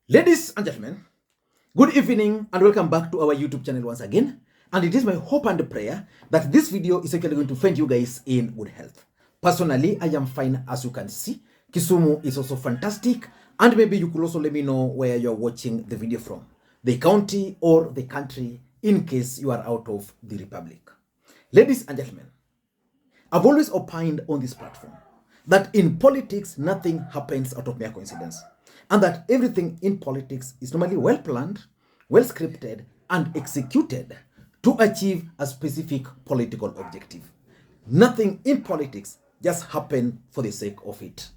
Ladies and gentlemen, good evening and welcome back to our YouTube channel once again. And it is my hope and prayer that this video is actually going to find you guys in good health. Personally, I am fine as you can see. Kisumu is also fantastic. And maybe you could also let me know where you're watching the video from. The county or the country in case you are out of the republic. Ladies and gentlemen, I've always opined on this platform that in politics, nothing happens out of mere coincidence. And that everything in politics is normally well planned, well scripted, and executed to achieve a specific political objective. Nothing in politics just happens for the sake of it.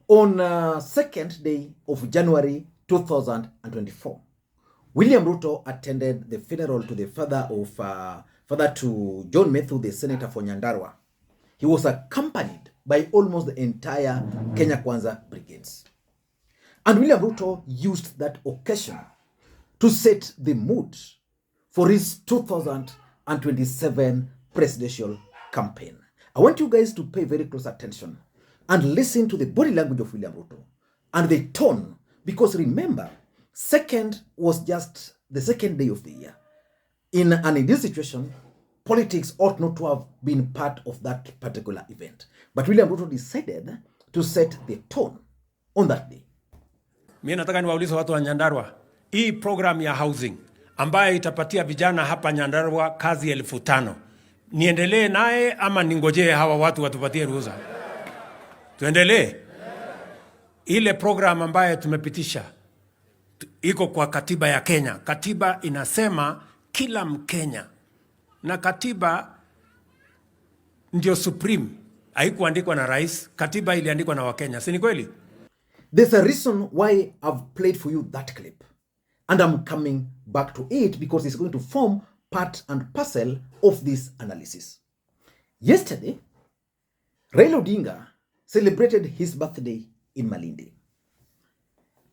On 2nd day of January 2024, William Ruto attended the funeral to the father to John Methu, the senator for Nyandarua. He was accompanied by almost the entire Kenya Kwanza brigades. And William Ruto used that occasion to set the mood for his 2027 presidential campaign. I want you guys to pay very close attention and listen to the body language of William Ruto and the tone, because remember, second was just the second day of the year. In this situation, politics ought not to have been part of that particular event. But William Ruto decided to set the tone on that day. Mimi nataka niwaulize watu wa Nyandarua, hii program ya housing ambayo itapatia vijana hapa Nyandarua kazi 5,000. Niendelee naye ama ningojee hawa watu watupatie ruhusa? Tuendelee. Ile program ambayo tumepitisha iko kwa katiba ya Kenya. Katiba inasema kila Mkenya, na katiba ndio supreme. Haikuandikwa na rais, katiba iliandikwa na Wakenya. Si ni kweli? There's a reason why I've played for you that clip. And I'm coming back to it because it's going to form part and parcel of this analysis. Yesterday, Raila Odinga celebrated his birthday in Malindi.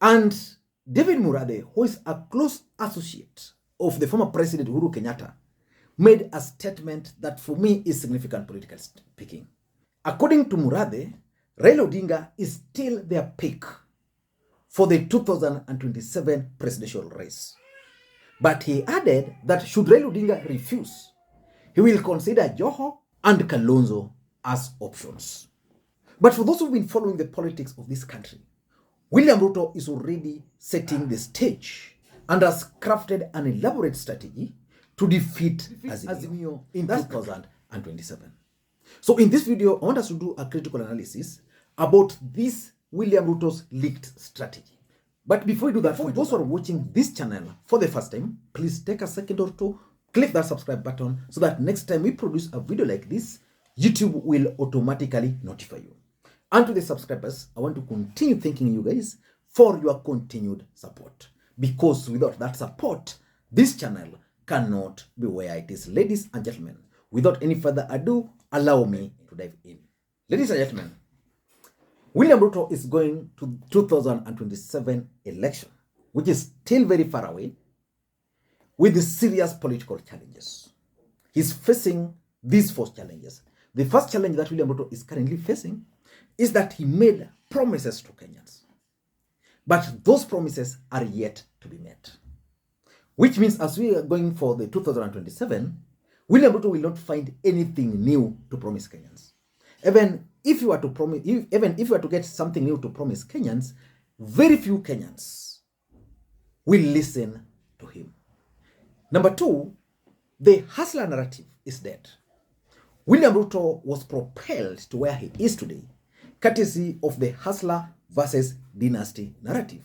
And David Murathe, who is a close associate of the former President Uhuru Kenyatta, made a statement that for me is significant politically speaking. According to Murathe, Raila Odinga is still their pick for the 2027 presidential race. But he added that should Raila Odinga refuse, he will consider Joho and Kalonzo as options. But for those who've been following the politics of this country, William Ruto is already setting the stage and has crafted an elaborate strategy to defeat Azimio in 2027. So in this video, I want us to do a critical analysis about this William Ruto's leaked strategy. But before we do that, for those who are watching this channel for the first time, please take a second or two, click that subscribe button so that next time we produce a video like this, YouTube will automatically notify you. And to the subscribers, I want to continue thanking you guys for your continued support. Because without that support, this channel cannot be where it is. Ladies and gentlemen, without any further ado, allow me to dive in. Ladies and gentlemen, William Ruto is going to 2027 election, which is still very far away, with the serious political challenges. He's facing these 4 challenges. The first challenge that William Ruto is currently facing is that he made promises to Kenyans. But those promises are yet to be met. Which means as we are going for the 2027, William Ruto will not find anything new to promise Kenyans. Even if you were to get something new to promise Kenyans, very few Kenyans will listen to him. Number 2, the hustler narrative is dead. William Ruto was propelled to where he is today, courtesy of the hustler versus dynasty narrative.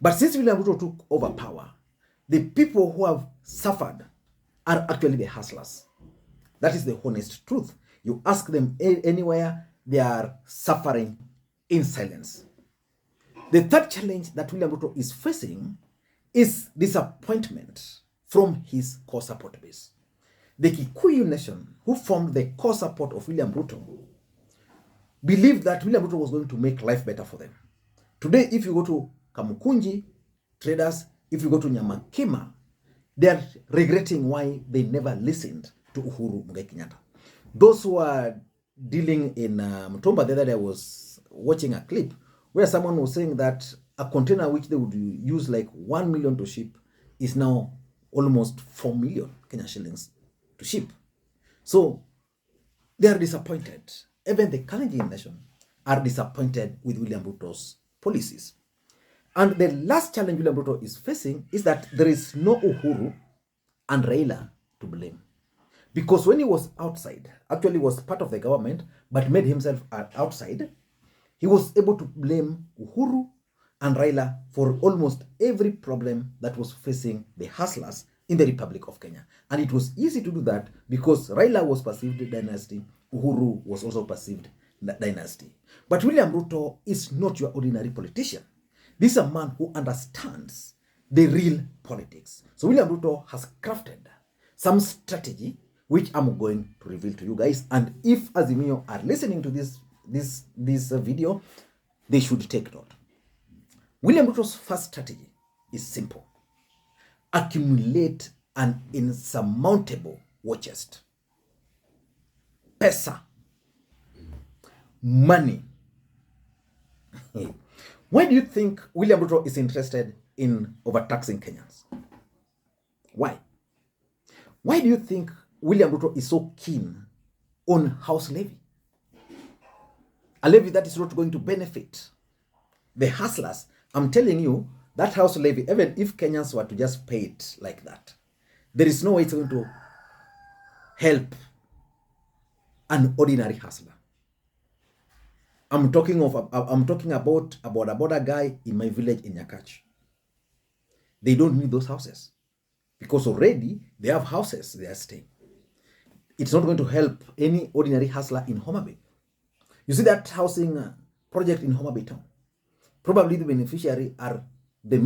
But since William Ruto took over power, the people who have suffered are actually the hustlers. That is the honest truth. You ask them anywhere, they are suffering in silence. The third challenge that William Ruto is facing is disappointment from his core support base. The Kikuyu nation, who formed the core support of William Ruto, believed that William Ruto was going to make life better for them. Today, if you go to Kamukunji traders, if you go to Nyamakima, they are regretting why they never listened to Uhuru Muigai Kenyatta. Those who are dealing in Mtomba, the other day I was watching a clip where someone was saying that a container which they would use like 1 million to ship is now almost 4 million Kenya shillings to ship. So they are disappointed. Even the Kalenjin nation are disappointed with William Ruto's policies. And the last challenge William Ruto is facing is that there is no Uhuru and Raila to blame. Because when he was outside, actually was part of the government, but made himself outside, he was able to blame Uhuru and Raila for almost every problem that was facing the hustlers in the Republic of Kenya. And it was easy to do that because Raila was perceived dynasty, Uhuru was also perceived dynasty. But William Ruto is not your ordinary politician. This is a man who understands the real politics. So William Ruto has crafted some strategy which I'm going to reveal to you guys. And if Azimio are listening to this video, they should take note. William Ruto's first strategy is simple. Accumulate an insurmountable war chest. Pesa. Money. Why do you think William Ruto is interested in overtaxing Kenyans? Why? Why do you think William Ruto is so keen on house levy? A levy that is not going to benefit the hustlers. I'm telling you, that house levy, even if Kenyans were to just pay it like that, there is no way it's going to help an ordinary hustler. I'm talking about a border guy in my village in Nyakach. They don't need those houses because already they have houses they are staying. It's not going to help any ordinary hustler in Homa Bay. You see that housing project in Homa Bay town? Probably the beneficiary are the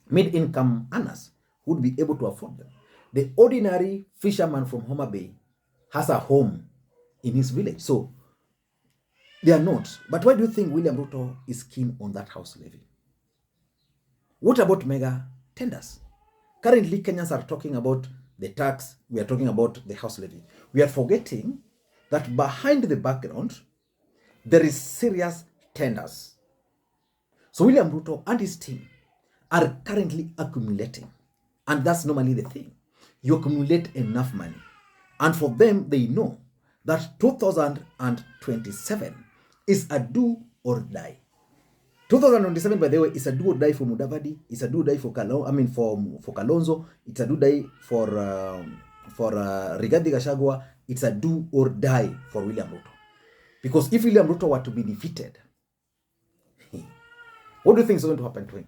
mid-income earners who would be able to afford them. The ordinary fisherman from Homa Bay has a home in his village. So they are not. But why do you think William Ruto is keen on that house levy? What about mega tenders? Currently, Kenyans are talking about the tax. We are talking about the house levy. We are forgetting that behind the background, there is serious tenders. So William Ruto and his team are currently accumulating. And that's normally the thing. You accumulate enough money. And for them, they know that 2027 is a do or die. 2027, by the way, is a do or die for Mudavadi. It's a do or die for Kalonzo. It's a do or die for Rigathi Gachagua. It's a do or die for William Ruto. Because if William Ruto were to be defeated, what do you think is going to happen to him?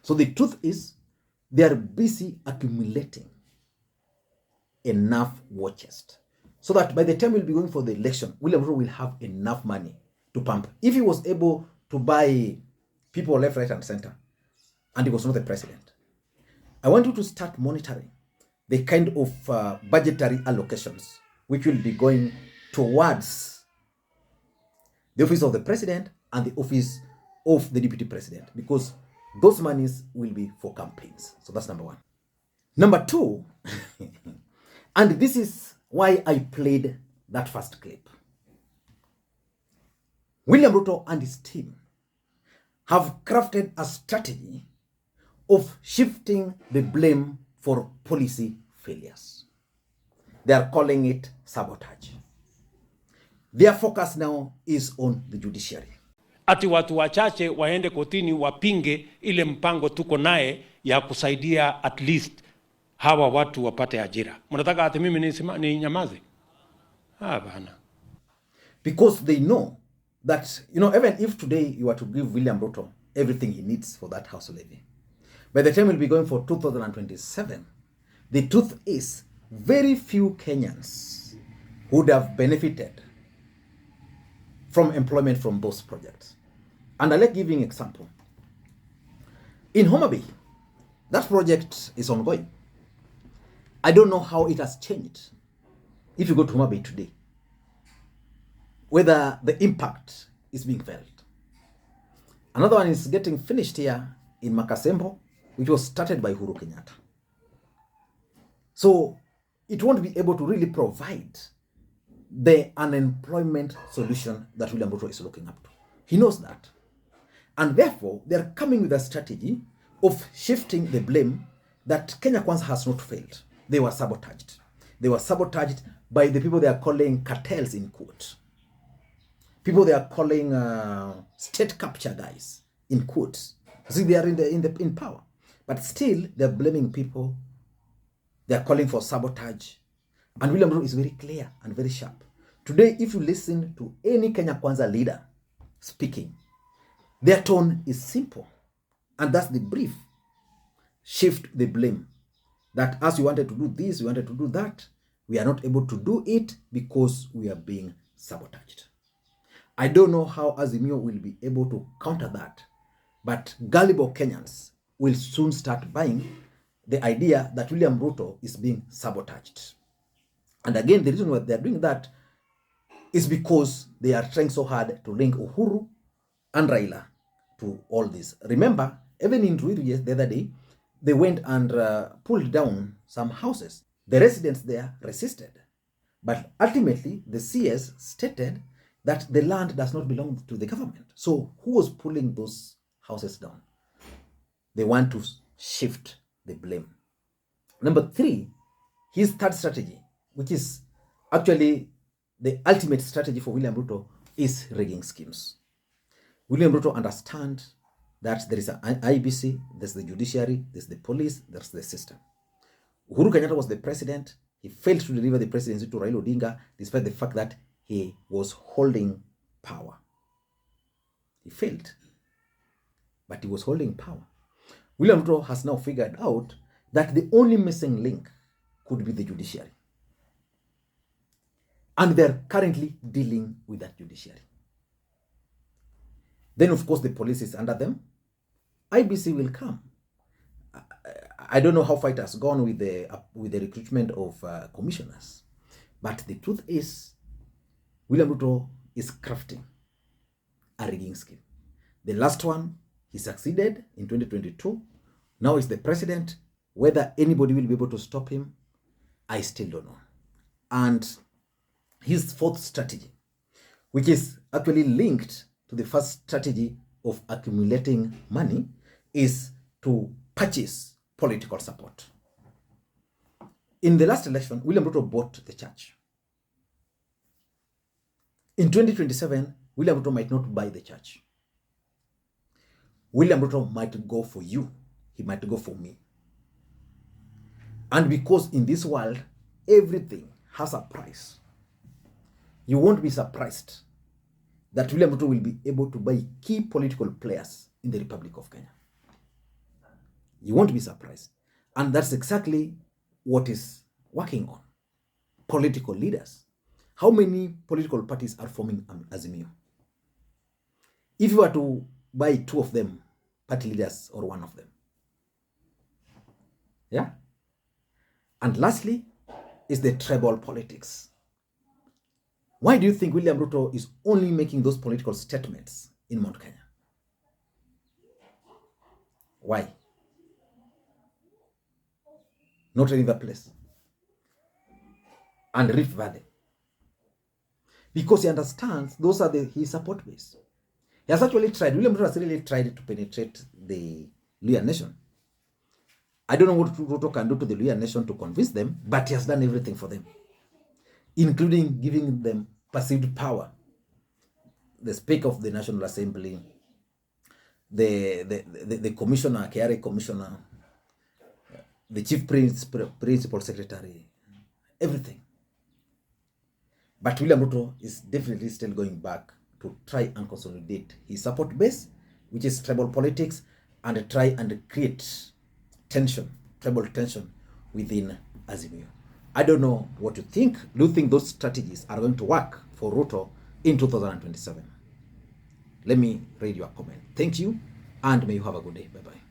So the truth is, they are busy accumulating enough war chest so that by the time we'll be going for the election, William Ruto will have enough money to pump. If he was able to buy people left, right, and center, and he was not the president, I want you to start monitoring the kind of budgetary allocations which will be going towards the office of the president and the office of the deputy president, because those monies will be for campaigns. So that's number one. Number two, and this is why I played that first clip. William Ruto and his team have crafted a strategy of shifting the blame for policy failures. They are calling it sabotage. Their focus now is on the judiciary. Ati watu wachache waende kotini wapinge ile mpango tuko naye ya kusaidia at least hawa watu wapate ajira. Mnataka ati mimi ni nyamaze? Bana. Because they know that, even if today you were to give William Ruto everything he needs for that house levy, by the time we'll be going for 2027, the truth is very few Kenyans would have benefited from employment from those projects. And I like giving an example. In Homa Bay, that project is ongoing. I don't know how it has changed. If you go to Homa Bay today, whether the impact is being felt. Another one is getting finished here in Makasembo, which was started by Uhuru Kenyatta. So it won't be able to really provide the unemployment solution that William Ruto is looking up to. He knows that. And therefore, they are coming with a strategy of shifting the blame that Kenya Kwanza has not failed. They were sabotaged. They were sabotaged by the people they are calling cartels in court. People they are calling state capture guys in quotes. See, they are in power, but still they are blaming people. They are calling for sabotage, and William Ruto is very clear and very sharp. Today, if you listen to any Kenya Kwanza leader speaking, their tone is simple, and that's the brief. Shift the blame. That as you wanted to do this, you wanted to do that, we are not able to do it because we are being sabotaged. I don't know how Azimio will be able to counter that, but gullible Kenyans will soon start buying the idea that William Ruto is being sabotaged. And again, the reason why they are doing that is because they are trying so hard to link Uhuru and Raila to all this. Remember, even in Ruiru the other day, they went and pulled down some houses. The residents there resisted. But ultimately, the CS stated that the land does not belong to the government. So who was pulling those houses down? They want to shift the blame. Number 3, his third strategy, which is actually the ultimate strategy for William Ruto, is rigging schemes. William Ruto understands that there is an IBC, there's the judiciary, there's the police, there's the system. Uhuru Kenyatta was the president. He failed to deliver the presidency to Raila Odinga, despite the fact that he was holding power. He failed, but he was holding power. William Ruto has now figured out that the only missing link could be the judiciary. And they're currently dealing with that judiciary. Then, of course, the police is under them. IBC will come. I don't know how far it has gone with the recruitment of commissioners. But the truth is, William Ruto is crafting a rigging scheme. The last one, he succeeded in 2022. Now he's the president. Whether anybody will be able to stop him, I still don't know. And his fourth strategy, which is actually linked to the first strategy of accumulating money, is to purchase political support. In the last election, William Ruto bought the church. In 2027, William Ruto might not buy the church. William Ruto might go for you. He might go for me. And because in this world, everything has a price, you won't be surprised that William Ruto will be able to buy key political players in the Republic of Kenya. You won't be surprised. And that's exactly what is working on. Political leaders. How many political parties are forming Azimio? If you were to buy 2 of them, party leaders, or 1 of them. Yeah? And lastly is the tribal politics. Why do you think William Ruto is only making those political statements in Mount Kenya? Why? Not any other place. And Rift Valley. Because he understands those are his support base. He has actually tried, William Ruto has really tried to penetrate the Luhya nation. I don't know what Ruto can do to the Luhya nation to convince them, but he has done everything for them, including giving them perceived power. The Speaker of the National Assembly, the Commissioner, KRA Commissioner, the Chief Principal Secretary, everything. But William Ruto is definitely still going back to try and consolidate his support base, which is tribal politics, and try and create tension, tribal tension within Azimio. I don't know what you think. Do you think those strategies are going to work for Ruto in 2027? Let me read your comment. Thank you, and may you have a good day. Bye-bye.